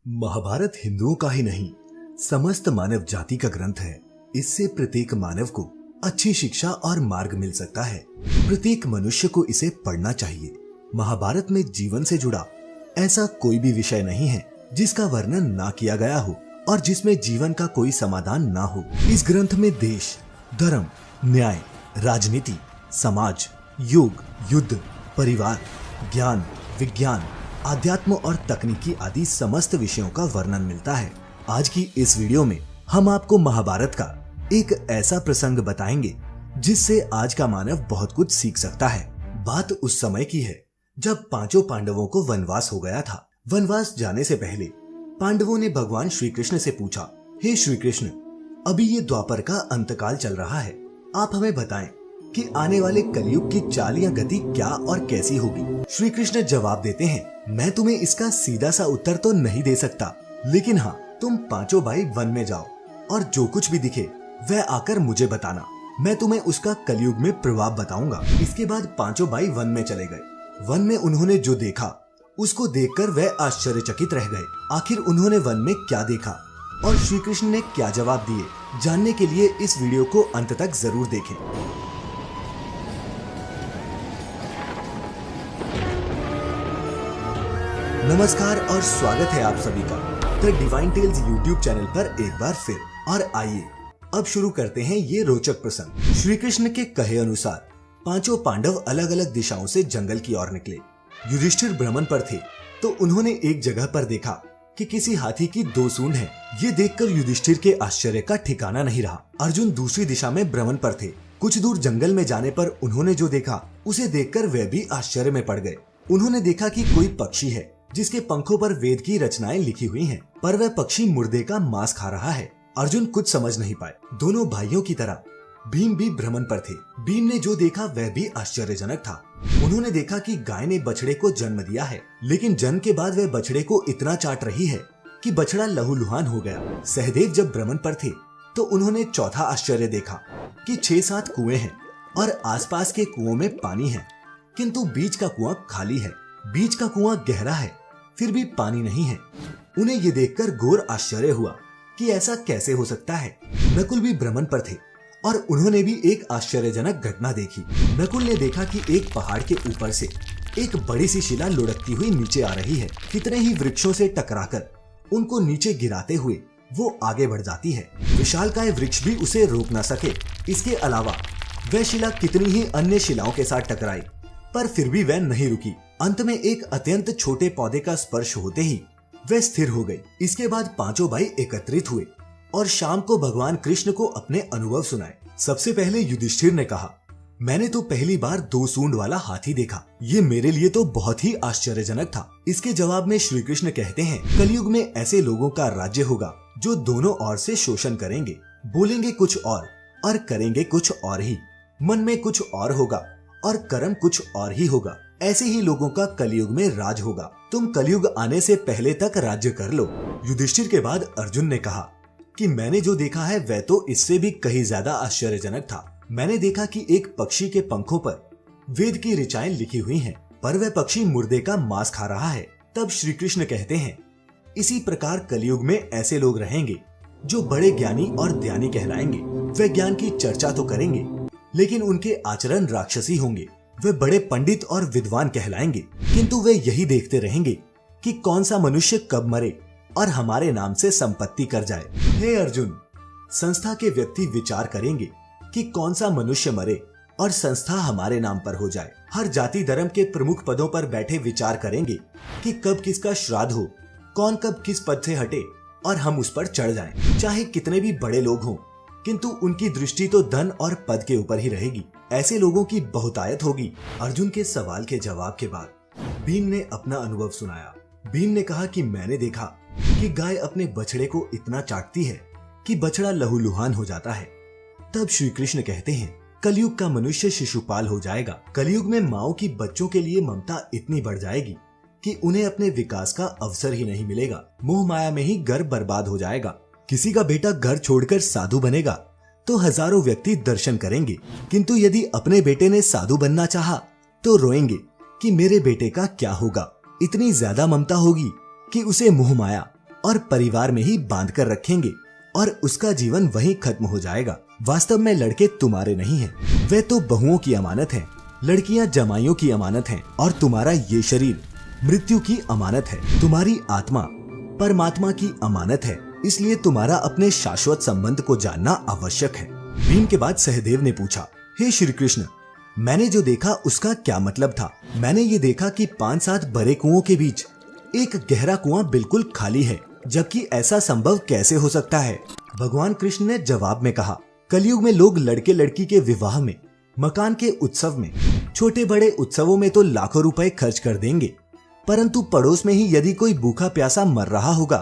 महाभारत हिंदुओं का ही नहीं, समस्त मानव जाति का ग्रंथ है। इससे प्रत्येक मानव को अच्छी शिक्षा और मार्ग मिल सकता है। प्रत्येक मनुष्य को इसे पढ़ना चाहिए। महाभारत में जीवन से जुड़ा ऐसा कोई भी विषय नहीं है जिसका वर्णन ना किया गया हो और जिसमें जीवन का कोई समाधान ना हो। इस ग्रंथ में देश, धर्म, न्याय, राजनीति, समाज, योग, युद्ध, परिवार, ज्ञान, विज्ञान, आध्यात्म और तकनीकी आदि समस्त विषयों का वर्णन मिलता है। आज की इस वीडियो में हम आपको महाभारत का एक ऐसा प्रसंग बताएंगे जिससे आज का मानव बहुत कुछ सीख सकता है। बात उस समय की है जब पांचों पांडवों को वनवास हो गया था। वनवास जाने से पहले पांडवों ने भगवान श्री कृष्ण से पूछा, हे श्री कृष्ण, अभी ये द्वापर का अंतकाल चल रहा है, आप हमें बताएं कि आने वाले कलयुग की चाल या गति क्या और कैसी होगी। श्री कृष्ण जवाब देते हैं, मैं तुम्हें इसका सीधा सा उत्तर तो नहीं दे सकता, लेकिन हाँ, तुम पांचों भाई वन में जाओ और जो कुछ भी दिखे वह आकर मुझे बताना। मैं तुम्हें उसका कलयुग में प्रभाव बताऊंगा। इसके बाद पांचों भाई वन में चले गए। वन में उन्होंने जो देखा उसको देखकर वह आश्चर्यचकित रह गए। आखिर उन्होंने वन में क्या देखा और श्री कृष्ण ने क्या जवाब दिए, जानने के लिए इस वीडियो को अंत तक जरूर देखें। नमस्कार और स्वागत है आप सभी का the divine tales YouTube channel पर एक बार फिर। और आइए अब शुरू करते हैं ये रोचक प्रसंग। श्री कृष्ण के कहे अनुसार पांचों पांडव अलग अलग दिशाओं से जंगल की ओर निकले। युधिष्ठिर भ्रमण पर थे तो उन्होंने एक जगह पर देखा कि किसी हाथी की दो सूंड है। ये देखकर युधिष्ठिर के आश्चर्य का ठिकाना नहीं रहा। अर्जुन दूसरी दिशा में भ्रमण पर थे। कुछ दूर जंगल में जाने पर उन्होंने जो देखा उसे देखकर वह भी आश्चर्य में पड़ गए। उन्होंने देखा कि कोई पक्षी है जिसके पंखों पर वेद की रचनाएं लिखी हुई हैं, पर वह पक्षी मुर्दे का मांस खा रहा है। अर्जुन कुछ समझ नहीं पाए। दोनों भाइयों की तरह भीम भी भ्रमण पर थे। भीम ने जो देखा वह भी आश्चर्यजनक था। उन्होंने देखा कि गाय ने बछड़े को जन्म दिया है, लेकिन जन्म के बाद वह बछड़े को इतना चाट रही है कि बछड़ा लहूलुहान हो गया। सहदेव जब भ्रमण पर थे तो उन्होंने चौथा आश्चर्य देखा कि 6-7 कुएं हैं और आसपास के कुओं में पानी है, किंतु बीच का कुआं खाली है। बीच का कुआं गहरा है, फिर भी पानी नहीं है। उन्हें ये देखकर घोर आश्चर्य हुआ कि ऐसा कैसे हो सकता है। नकुल भी भ्रमण पर थे और उन्होंने भी एक आश्चर्यजनक घटना देखी। नकुल ने देखा कि एक पहाड़ के ऊपर से एक बड़ी सी शिला लुढ़कती हुई नीचे आ रही है। कितने ही वृक्षों से टकराकर उनको नीचे गिराते हुए वो आगे बढ़ जाती है। विशालकाय वृक्ष भी उसे रोक न सके। इसके अलावा वह शिला कितनी ही अन्य शिलाओं के साथ टकराई, पर फिर भी वह नहीं रुकी। अंत में एक अत्यंत छोटे पौधे का स्पर्श होते ही वह स्थिर हो गई। इसके बाद पांचों भाई एकत्रित हुए और शाम को भगवान कृष्ण को अपने अनुभव सुनाए। सबसे पहले युधिष्ठिर ने कहा, मैंने तो पहली बार 2 सूंड वाला हाथी देखा। ये मेरे लिए तो बहुत ही आश्चर्यजनक था। इसके जवाब में श्री कृष्ण कहते हैं, कलयुग में ऐसे लोगों का राज्य होगा जो दोनों ओर से शोषण करेंगे, बोलेंगे कुछ और करेंगे कुछ और ही। मन में कुछ और होगा और कर्म कुछ और ही होगा। ऐसे ही लोगों का कलयुग में राज होगा। तुम कलयुग आने से पहले तक राज्य कर लो। युधिष्ठिर के बाद अर्जुन ने कहा कि मैंने जो देखा है वह तो इससे भी कहीं ज्यादा आश्चर्यजनक था। मैंने देखा कि एक पक्षी के पंखों पर वेद की ऋचाएं लिखी हुई हैं, पर वह पक्षी मुर्दे का मांस खा रहा है। तब श्री कृष्ण कहते हैं, इसी प्रकार कलयुग में ऐसे लोग रहेंगे जो बड़े ज्ञानी और ध्यानी कहलाएंगे। वे ज्ञान की चर्चा तो करेंगे, लेकिन उनके आचरण राक्षसी होंगे। वे बड़े पंडित और विद्वान कहलाएंगे, किंतु वे यही देखते रहेंगे कि कौन सा मनुष्य कब मरे और हमारे नाम से संपत्ति कर जाए। हे अर्जुन, संस्था के व्यक्ति विचार करेंगे कि कौन सा मनुष्य मरे और संस्था हमारे नाम पर हो जाए। हर जाति धर्म के प्रमुख पदों पर बैठे विचार करेंगे कि कब किसका श्राद्ध हो, कौन कब किस पद से हटे और हम उस पर चढ़ जाएं। चाहे कितने भी बड़े लोग हों, किंतु उनकी दृष्टि तो धन और पद के ऊपर ही रहेगी। ऐसे लोगों की बहुतायत होगी। अर्जुन के सवाल के जवाब के बाद भीम ने अपना अनुभव सुनाया। भीम ने कहा कि मैंने देखा कि गाय अपने बछड़े को इतना चाटती है कि बछड़ा लहूलुहान हो जाता है। तब श्री कृष्ण कहते हैं, कलयुग का मनुष्य शिशुपाल हो जाएगा। कलयुग में माओ की बच्चों के लिए ममता इतनी बढ़ जाएगी कि उन्हें अपने विकास का अवसर ही नहीं मिलेगा। मोह माया में ही घर बर्बाद हो जाएगा। किसी का बेटा घर छोड़कर साधु बनेगा तो हजारों व्यक्ति दर्शन करेंगे, किंतु यदि अपने बेटे ने साधु बनना चाहा तो रोएंगे कि मेरे बेटे का क्या होगा। इतनी ज्यादा ममता होगी कि उसे मोह माया और परिवार में ही बांध कर रखेंगे और उसका जीवन वहीं खत्म हो जाएगा। वास्तव में लड़के तुम्हारे नहीं हैं, वे तो बहुओं की अमानत हैं। लड़कियां जमाइयों की अमानत हैं और तुम्हारा ये शरीर मृत्यु की अमानत है। तुम्हारी आत्मा परमात्मा की अमानत है, इसलिए तुम्हारा अपने शाश्वत संबंध को जानना आवश्यक है। भीम के बाद सहदेव ने पूछा, हे श्री कृष्ण, मैंने जो देखा उसका क्या मतलब था? मैंने ये देखा कि 5-7 बड़े कुओं के बीच एक गहरा कुआं बिल्कुल खाली है, जबकि ऐसा संभव कैसे हो सकता है? भगवान कृष्ण ने जवाब में कहा, कलयुग में लोग लड़के लड़की के विवाह में, मकान के उत्सव में, छोटे बड़े उत्सवों में तो लाखों रुपए खर्च कर देंगे, परंतु पड़ोस में ही यदि कोई भूखा प्यासा मर रहा होगा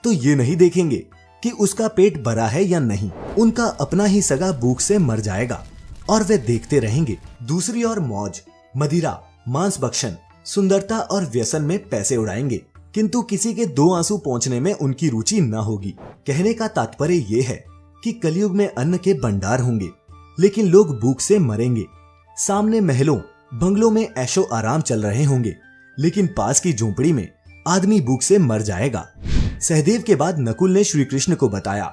तो ये नहीं देखेंगे कि उसका पेट भरा है या नहीं। उनका अपना ही सगा भूख से मर जाएगा और वे देखते रहेंगे। दूसरी ओर मौज, मदिरा, मांस भक्षण, सुंदरता और व्यसन में पैसे उड़ाएंगे, किंतु किसी के 2 आंसू पहुंचने में उनकी रुचि न होगी। कहने का तात्पर्य ये है कि कलयुग में अन्न के भंडार होंगे, लेकिन लोग भूख से मरेंगे। सामने महलों बंगलों में ऐशो आराम चल रहे होंगे, लेकिन पास की झोंपड़ी में आदमी भूख से मर जाएगा। सहदेव के बाद नकुल ने श्री कृष्ण को बताया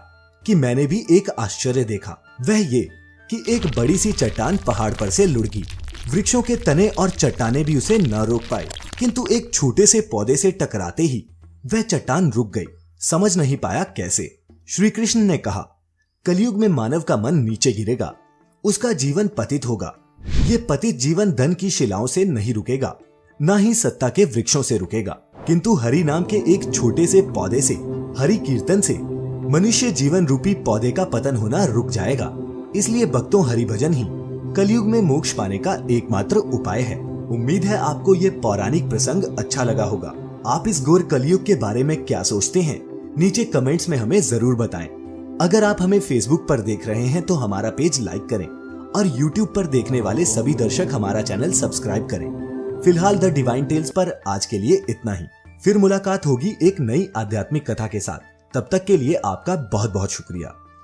कि मैंने भी एक आश्चर्य देखा। वह ये कि एक बड़ी सी चट्टान पहाड़ पर से लुढ़की। वृक्षों के तने और चट्टाने भी उसे न रोक पाए, किंतु एक छोटे से पौधे से टकराते ही वह चट्टान रुक गई। समझ नहीं पाया कैसे। श्री कृष्ण ने कहा, कलयुग में मानव का मन नीचे गिरेगा, उसका जीवन पतित होगा। ये पतित जीवन धन की शिलाओं से नहीं रुकेगा, न ही सत्ता के वृक्षों से रुकेगा, किंतु हरि नाम के एक छोटे से पौधे से, हरि कीर्तन से मनुष्य जीवन रूपी पौधे का पतन होना रुक जाएगा। इसलिए भक्तों, हरि भजन ही कलयुग में मोक्ष पाने का एकमात्र उपाय है। उम्मीद है आपको ये पौराणिक प्रसंग अच्छा लगा होगा। आप इस घोर कलयुग के बारे में क्या सोचते हैं? नीचे कमेंट्स में हमें जरूर बताएं। अगर आप हमें फेसबुक पर देख रहे हैं तो हमारा पेज लाइक करें और यूट्यूब पर देखने वाले सभी दर्शक हमारा चैनल सब्सक्राइब करें। फिलहाल द डिवाइन टेल्स पर आज के लिए इतना ही। फिर मुलाकात होगी एक नई आध्यात्मिक कथा के साथ। तब तक के लिए आपका बहुत बहुत शुक्रिया।